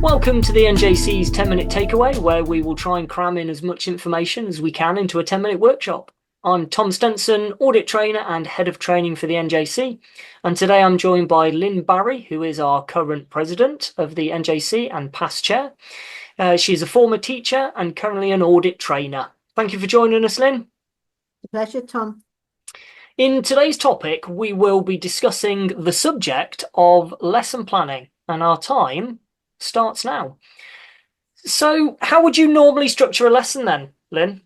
Welcome to the NJC's 10-minute takeaway, where we will try and cram in as much information as we can into a 10-minute workshop. I'm Tom Stenson, audit trainer and head of training for the NJC, and today I'm joined by Lynne Barrie, who is our current president of the NJC and past chair. She's a former teacher and currently an audit trainer. Thank you for joining us, Lynne. A pleasure, Tom. In today's topic, we will be discussing the subject of lesson planning, and our time starts now. So how would you normally structure a lesson then, Lynne?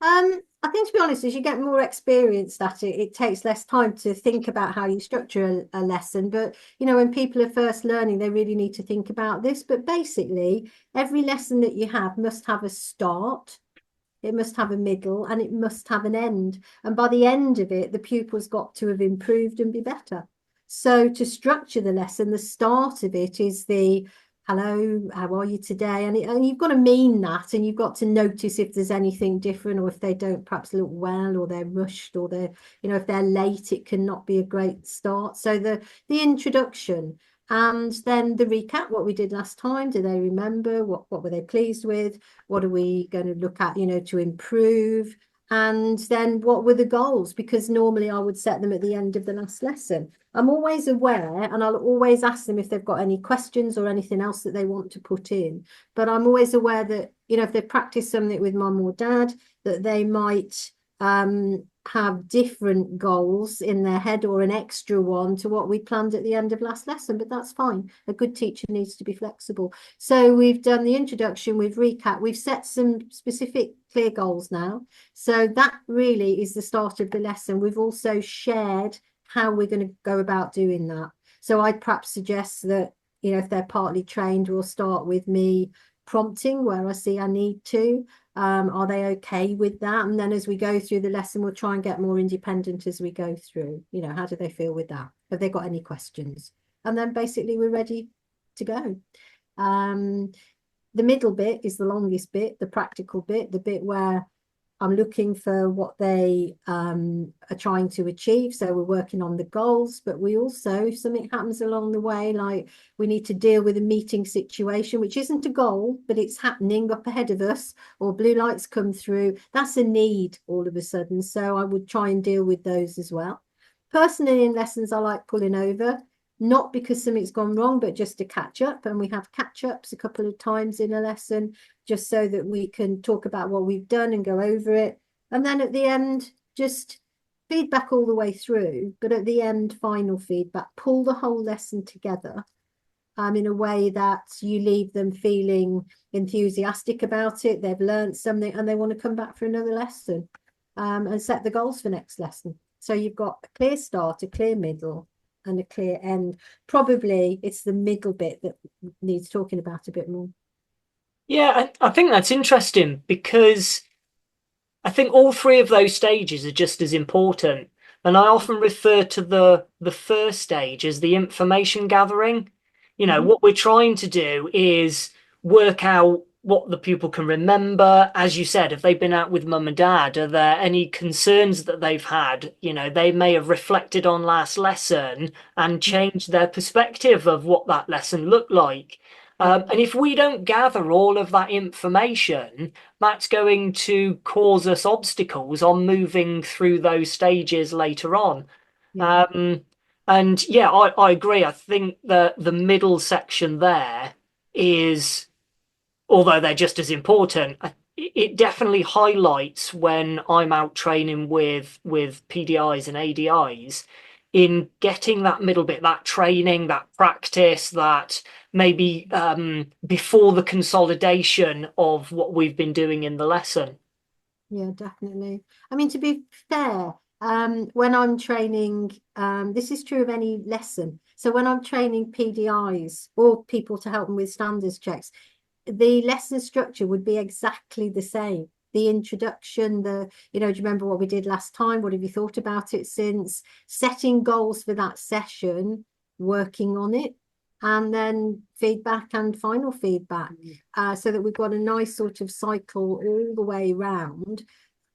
I think, to be honest, as you get more experienced at it, it takes less time to think about how you structure a lesson. But, you know, when people are first learning, they really need to think about this. But basically, every lesson that you have must have a start, it must have a middle, and it must have an end. And by the end of it, the pupil's got to have improved and be better. So to structure the lesson, the start of it is the hello, how are you today? And you've got to mean that, and you've got to notice if there's anything different, or if they don't perhaps look well, or they're rushed, or they're, you know, if they're late, it cannot be a great start. So the introduction, and then the recap, what we did last time. Do they remember? What were they pleased with? What are we going to look at, you know, to improve? And then what were the goals? Because normally I would set them at the end of the last lesson. I'm always aware, and I'll always ask them if they've got any questions or anything else that they want to put in. But I'm always aware that, you know, if they practice something with mum or dad, that they might have different goals in their head, or an extra one to what we planned at the end of last lesson. But that's fine. A good teacher needs to be flexible. So we've done the introduction, we've recapped, we've set some specific clear goals now. So that really is the start of the lesson. We've also shared how we're going to go about doing that. So I'd perhaps suggest that, you know, if they're partly trained, we'll start with me prompting where I see I need to. Are they okay with that? And then as we go through the lesson, we'll try and get more independent as we go through. You know, how do they feel with that? Have they got any questions? And then basically we're ready to go. The middle bit is the longest bit, the practical bit, the bit where I'm looking for what they are trying to achieve. So we're working on the goals, but we also, if something happens along the way, like we need to deal with a meeting situation, which isn't a goal, but it's happening up ahead of us, or blue lights come through, that's a need all of a sudden. So I would try and deal with those as well. Personally, in lessons, I like pulling over, not because something's gone wrong, but just to catch up. And we have catch-ups a couple of times in a lesson, just so that we can talk about what we've done and go over it. And then at the end, just feedback all the way through, but at the end, final feedback. Pull the whole lesson together in a way that you leave them feeling enthusiastic about it. They've learned something and they want to come back for another lesson, and set the goals for next lesson. So you've got a clear start, a clear middle, and a clear end. Probably it's the middle bit that needs talking about a bit more. Yeah, I think that's interesting, because I think all three of those stages are just as important. And I often refer to the first stage as the information gathering. You know, what we're trying to do is work out what the pupil can remember. As you said, if they've been out with mum and dad, are there any concerns that they've had? You know, they may have reflected on last lesson and changed their perspective of what that lesson looked like. And if we don't gather all of that information, that's going to cause us obstacles on moving through those stages later on. Yeah. And yeah, I agree. I think that the middle section there is, although they're just as important, it definitely highlights when I'm out training with PDIs and ADIs, in getting that middle bit, that training, that practice, that maybe before the consolidation of what we've been doing in the lesson. Yeah, definitely. I mean, to be fair, when I'm training, this is true of any lesson. So when I'm training PDIs or people to help them with standards checks, the lesson structure would be exactly the same. The introduction, you know, do you remember what we did last time? What have you thought about it since? Setting goals for that session, working on it, and then feedback and final feedback, so that we've got a nice sort of cycle all the way round,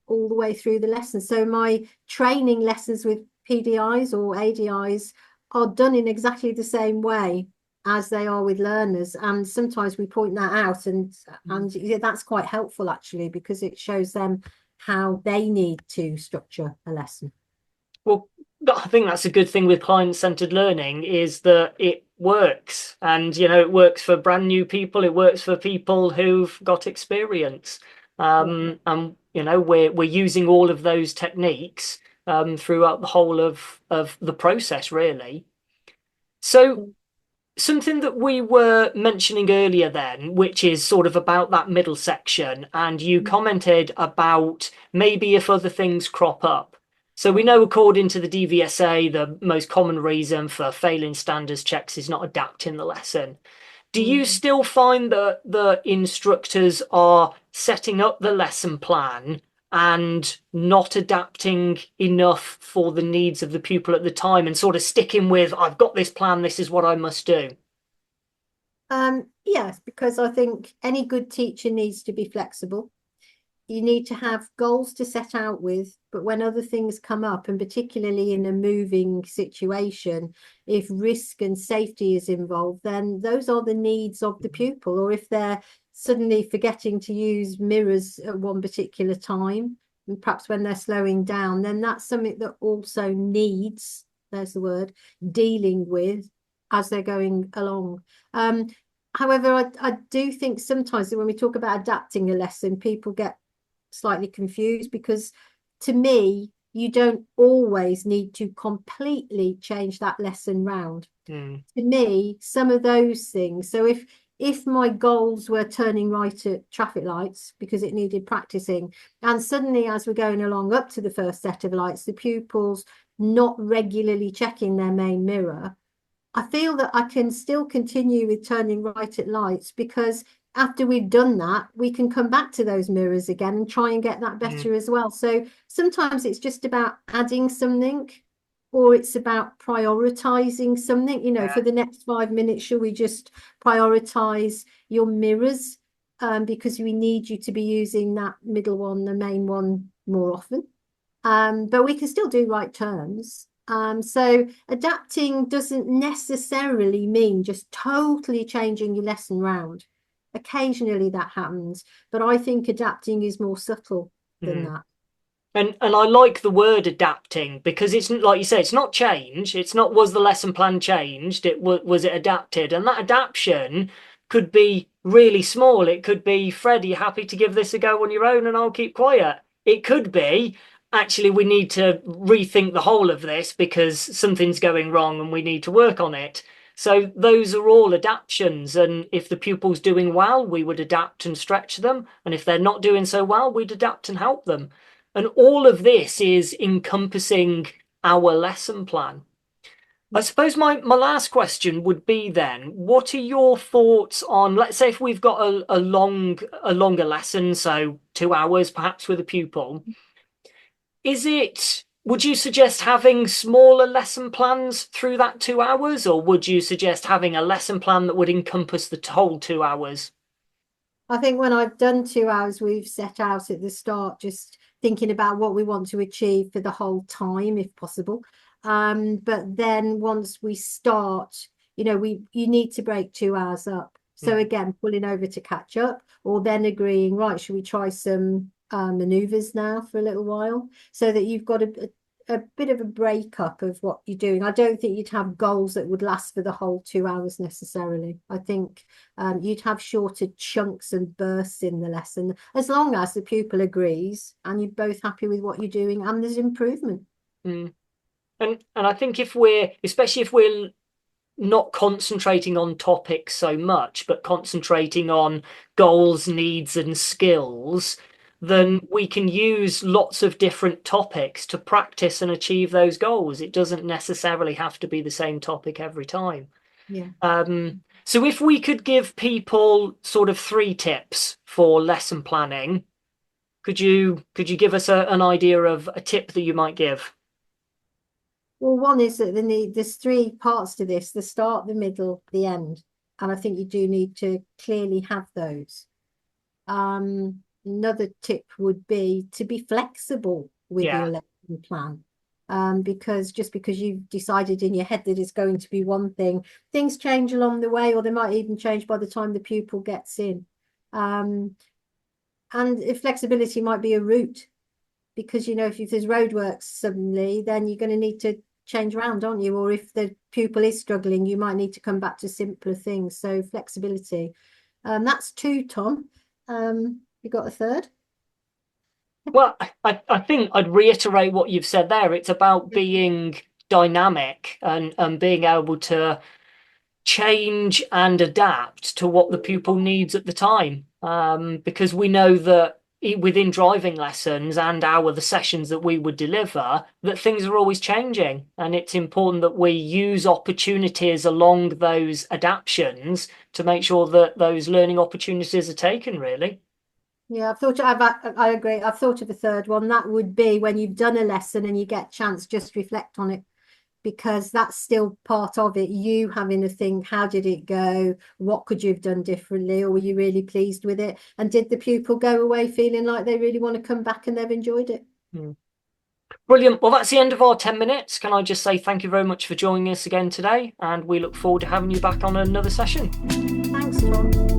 all the way through the lesson. So my training lessons with PDIs or ADIs are done in exactly the same way. as they are with learners. And sometimes we point that out, and yeah, that's quite helpful actually, because it shows them how they need to structure a lesson. Well, I think that's a good thing with client-centered learning is that it works. And, it works for brand new people. It works for people who've got experience. Yeah. And, we're using all of those techniques throughout the whole of the process, really. So something that we were mentioning earlier then, which is sort of about that middle section, and you commented about maybe if other things crop up. So we Yeah. know, according to the DVSA, the most common reason for failing standards checks is not adapting the lesson. Do you Mm. still find that the instructors are setting up the lesson plan and not adapting enough for the needs of the pupil at the time and sort of sticking with, I've got this plan, this is what I must do? Yes, because I think any good teacher needs to be flexible. You need to have goals to set out with, but when other things come up, and particularly in a moving situation, if risk and safety is involved, then those are the needs of the pupil. Or if they're suddenly forgetting to use mirrors at one particular time, and perhaps when they're slowing down, then that's something that also needs, there's the word, dealing with as they're going along. However, I do think sometimes that when we talk about adapting a lesson, people get slightly confused, because to me, you don't always need to completely change that lesson round. Mm, To me, some of those things. So if my goals were turning right at traffic lights because it needed practicing, and suddenly as we're going along up to the first set of lights, the pupils not regularly checking their main mirror, I feel that I can still continue with turning right at lights, because after we've done that, we can come back to those mirrors again and try and get that mm, better as well. So sometimes it's just about adding something, or it's about prioritizing something. For yeah. the next 5 minutes, should we just prioritize your mirrors? Because we need you to be using that middle one, the main one, more often. But we can still do right turns. So adapting doesn't necessarily mean just totally changing your lesson round. Occasionally that happens, but I think adapting is more subtle than Mm. that. And I like the word adapting because it's like you say, it's not change. It's not was the lesson plan changed. It was it adapted, and that adaptation could be really small. It could be, Fred, are you happy to give this a go on your own, and I'll keep quiet. It could be, actually, we need to rethink the whole of this because something's going wrong and we need to work on it. So those are all adaptations, and if the pupil's doing well, we would adapt and stretch them, and if they're not doing so well, we'd adapt and help them. And all of this is encompassing our lesson plan. I suppose my last question would be then, what are your thoughts on, let's say if we've got a longer lesson, so 2 hours perhaps with a pupil, would you suggest having smaller lesson plans through that 2 hours, or would you suggest having a lesson plan that would encompass the whole 2 hours? I think when I've done 2 hours, we've set out at the start, just thinking about what we want to achieve for the whole time, if possible. But then once we start, you need to break 2 hours up. So Mm, again, pulling over to catch up, or then agreeing, right, should we try some maneuvers now for a little while, so that you've got a bit of a breakup of what you're doing. I don't think you'd have goals that would last for the whole 2 hours necessarily. I think you'd have shorter chunks and bursts in the lesson, as long as the pupil agrees and you're both happy with what you're doing and there's improvement. mm. And I think if we're, especially if we're not concentrating on topics so much, but concentrating on goals, needs, and skills, then Mm, we can use lots of different topics to practice and achieve those goals. It doesn't necessarily have to be the same topic every time. yeah. So if we could give people sort of 3 tips for lesson planning, could you give us an idea of a tip that you might give? Well, one is that there's 3 parts to this: the start, the middle, the end. And I think you do need to clearly have those. Another tip would be to be flexible with your Yeah. lesson plan. because just because you've decided in your head that it's going to be one thing, things change along the way, or they might even change by the time the pupil gets in. And if flexibility might be a route, because, you know, if there's roadworks suddenly, then you're going to need to change around, aren't you? Or if the pupil is struggling, you might need to come back to simpler things. So flexibility. That's 2, Tom. You got a third? Well, I think I'd reiterate what you've said there. It's about being dynamic and being able to change and adapt to what the pupil needs at the time. Because we know that within driving lessons and the sessions that we would deliver, that things are always changing. And it's important that we use opportunities along those adaptations to make sure that those learning opportunities are taken, really. Yeah, I agree. I've thought of a third one. That would be when you've done a lesson and you get a chance, just reflect on it, because that's still part of it. You having to think, how did it go? What could you have done differently? Or were you really pleased with it? And did the pupil go away feeling like they really want to come back and they've enjoyed it? Mm. Brilliant. Well, that's the end of our 10 minutes. Can I just say thank you very much for joining us again today? And we look forward to having you back on another session. Thanks, Tom.